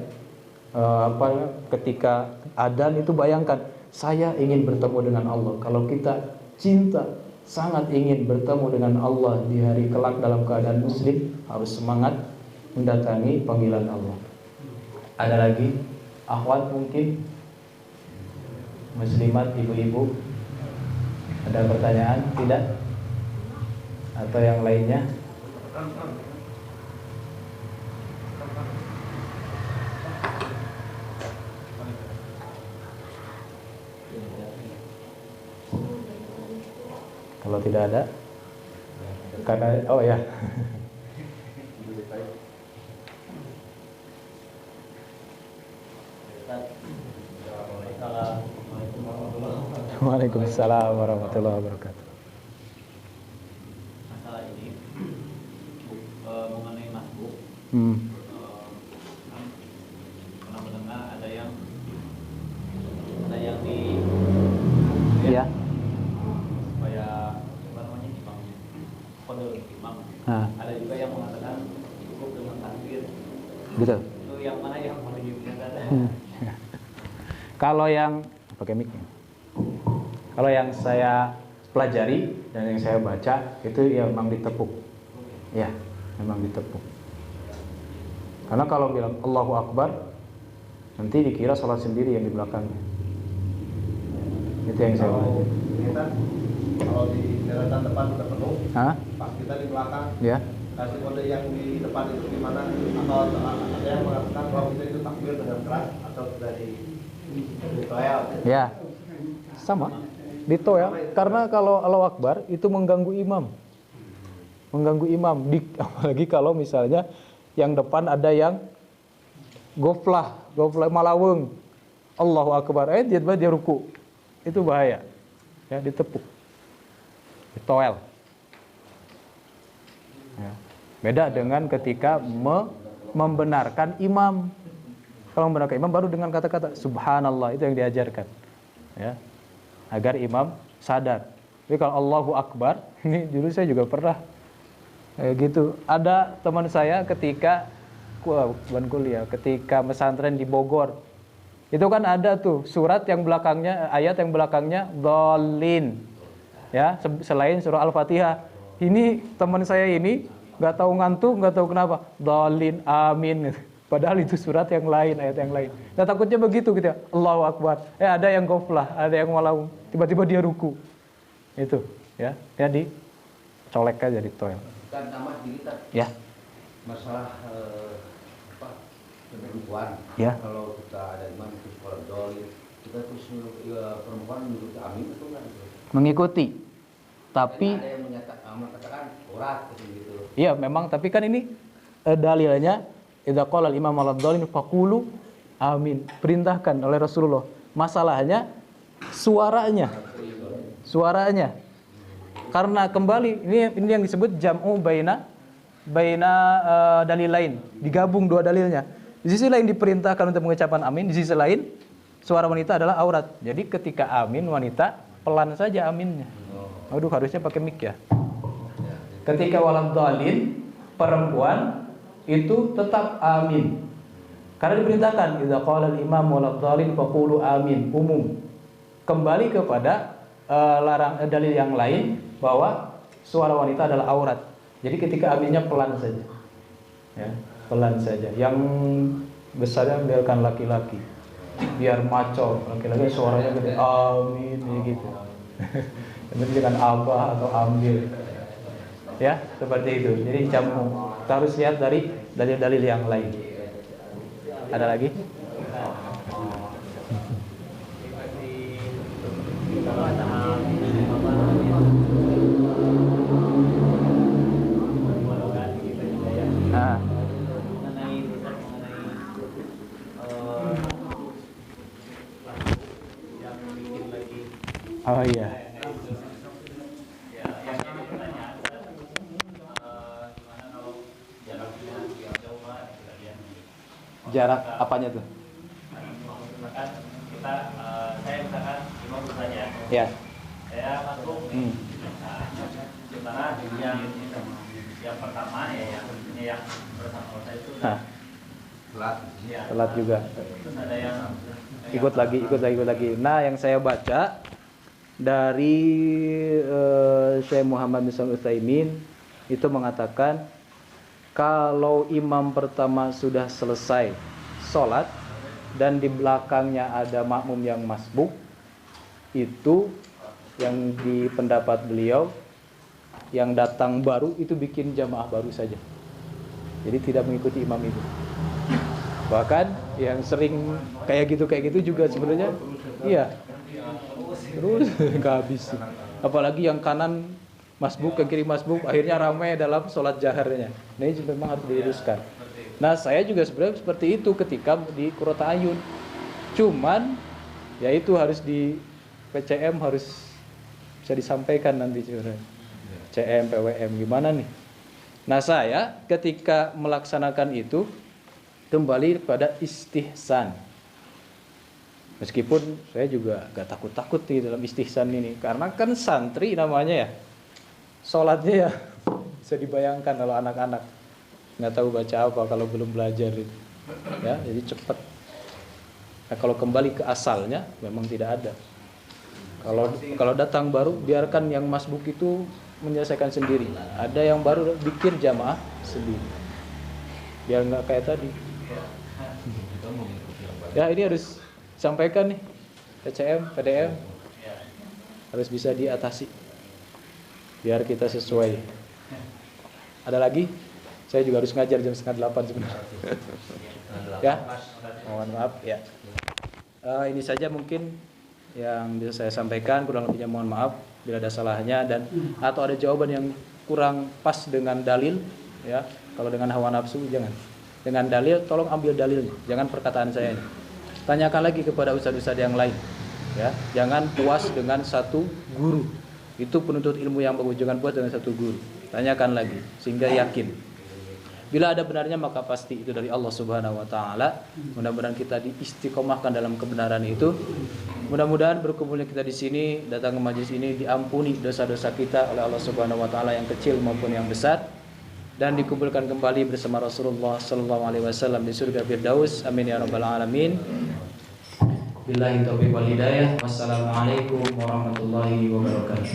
ketika adzan itu bayangkan, saya ingin bertemu dengan Allah. Kalau kita cinta, sangat ingin bertemu dengan Allah di hari kelak dalam keadaan muslim, harus semangat mendatangi panggilan Allah. Ada lagi akhwat mungkin, muslimat, ibu-ibu, ada pertanyaan? Tidak? Atau yang lainnya? Kalau tidak ada, karena oh ya. Waalaikumsalam warahmatullahi wabarakatuh. Masalah ini mengenai masbuk. Pernah mendengar ada yang di Ya. supaya apa namanya imamnya kode imam. Ada juga yang mengatakan cukup dengan takbir. Betul. Itu yang mana yang paling benar? Kalau yang pakai mic. Kalau yang saya pelajari dan yang saya baca itu ya memang ditepuk. Ya, memang ditepuk. Karena kalau bilang Allahu Akbar nanti dikira salat sendiri yang di belakangnya. Itu yang saya baca. Kalau di deretan depan udah penuh, Hah? pas kita di belakang Ya. kasih kode yang di depan itu gimana? Atau ada yang mengatakan bahwa kita itu takbir dengan keras atau dari toel? Ya. Sama. Ditoel karena kalau Allahu Akbar itu mengganggu imam. Mengganggu imam apalagi kalau misalnya yang depan ada yang goflah malaweng. Allahu Akbar. Dia ruku. Itu bahaya. Ya, ditepuk. Ditoel. Ya. Beda dengan ketika membenarkan imam. Kalau membenarkan imam baru dengan kata-kata subhanallah, itu yang diajarkan. Ya. Agar imam sadar. Tapi kalau Allahu Akbar, ini dulu saya juga pernah gitu. Ada teman saya ketika kuliah, ketika pesantren di Bogor. Itu kan ada tuh surat yang belakangnya, ayat yang belakangnya dhalin. Ya, selain surah Al-Fatihah. Ini teman saya ini nggak tahu ngantuk, nggak tahu kenapa. Dhalin, amin. Padahal itu surat yang lain, ayat yang lain. Nah takutnya begitu gitu ya. Allahu Akbar. Ada yang goflah, ada yang malah tiba-tiba dia ruku. Itu, ya. Jadi colek aja di toel. Kan nama diri kan Ya. masalah perempuan. Ya. Kalau kita ada imam itu sekolah dolim, kita terus perempuan menuruti amin itu kan? Mengikuti. Tapi ada yang mengatakan urat gitu. iya memang, tapi kan ini dalilnya idza qala al-imam al-dhalin faqulu amin. Perintahkan oleh Rasulullah. Masalahnya suaranya. Karena kembali ini yang disebut jam'u baina dalil lain. Digabung dua dalilnya. Di sisi lain diperintahkan untuk mengucapkan amin, di sisi lain suara wanita adalah aurat. Jadi ketika amin wanita pelan saja aminnya. Aduh, harusnya pakai mic ya. Ketika waladhdallin perempuan itu tetap amin. Karena diperintahkan idza qala al-imam waladhdallin faqulu amin, umum. Kembali kepada dalil yang lain bahwa suara wanita adalah aurat. Jadi ketika aminnya pelan saja. Ya, pelan saja. Yang besarnya biarkan laki-laki. Biar maco, laki-laki suaranya gede amin gitu. Tapi jangan abah atau ambil. Ya, seperti itu. Jadi jamu. Kita harus lihat dari dalil-dalil yang lain. Ada lagi? Oh iya. Jarak apanya tuh? Misalkan kita, saya misalkan imam saja. Ya. Saya masuk. Sementara yang pertama yang bersama saya itu Telat juga. Terus ada yang Ikut lagi. Nah, yang saya baca dari Syekh Muhammad bin Shalih Al-Utsaimin itu mengatakan kalau imam pertama sudah selesai sholat dan di belakangnya ada makmum yang masbuk, itu yang di pendapat beliau yang datang baru itu bikin jamaah baru saja. Jadi tidak mengikuti imam itu. Bahkan yang sering kayak gitu juga sebenarnya iya. Terus nggak habis. Apalagi yang kanan masbuk, yang kiri masbuk, akhirnya ramai dalam sholat jaharnya. Nah ini memang harus diluruskan. Nah saya juga sebenarnya seperti itu ketika di Qurrata Ayun. Cuman ya itu harus PCM harus bisa disampaikan nanti sebenarnya. CM, PWM gimana nih? Nah, saya ketika melaksanakan itu kembali kepada istihsan. Meskipun saya juga gak takut-takut di dalam istihsan ini, karena kan santri namanya ya. Sholatnya ya bisa dibayangkan kalau anak-anak nggak tahu baca apa kalau belum belajar itu. Ya, jadi cepat. Nah, kalau kembali ke asalnya memang tidak ada. Kalau datang baru biarkan yang masbuk itu menyelesaikan sendiri. Ada yang baru bikin jamaah sendiri. Biar nggak kayak tadi. Ya, ini harus sampaikan nih. PCM, PDM harus bisa diatasi. Biar kita sesuai. Ada lagi? Saya juga harus ngajar jam 7:30 sebenarnya. Ya, mohon maaf ya. Ini saja mungkin yang bisa saya sampaikan, kurang lebihnya mohon maaf bila ada salahnya dan atau ada jawaban yang kurang pas dengan dalil ya. Kalau dengan hawa nafsu jangan. Dengan dalil tolong ambil dalilnya, jangan perkataan saya ini. Tanyakan lagi kepada ustaz-ustaz yang lain ya. Jangan puas dengan satu guru. Itu penuntut ilmu yang bagus, jangan puas dengan satu guru. Tanyakan lagi sehingga yakin. Bila ada benarnya maka pasti itu dari Allah Subhanahu wa taala. Mudah-mudahan kita diistiqomahkan dalam kebenaran itu. Mudah-mudahan berkumpulnya kita di sini, datang ke majelis ini diampuni dosa-dosa kita oleh Allah Subhanahu wa taala yang kecil maupun yang besar dan dikumpulkan kembali bersama Rasulullah sallallahu alaihi wasallam di surga Firdaus. Amin ya rabbal alamin. Billahi taufiq wal hidayah. Wassalamualaikum warahmatullahi wabarakatuh.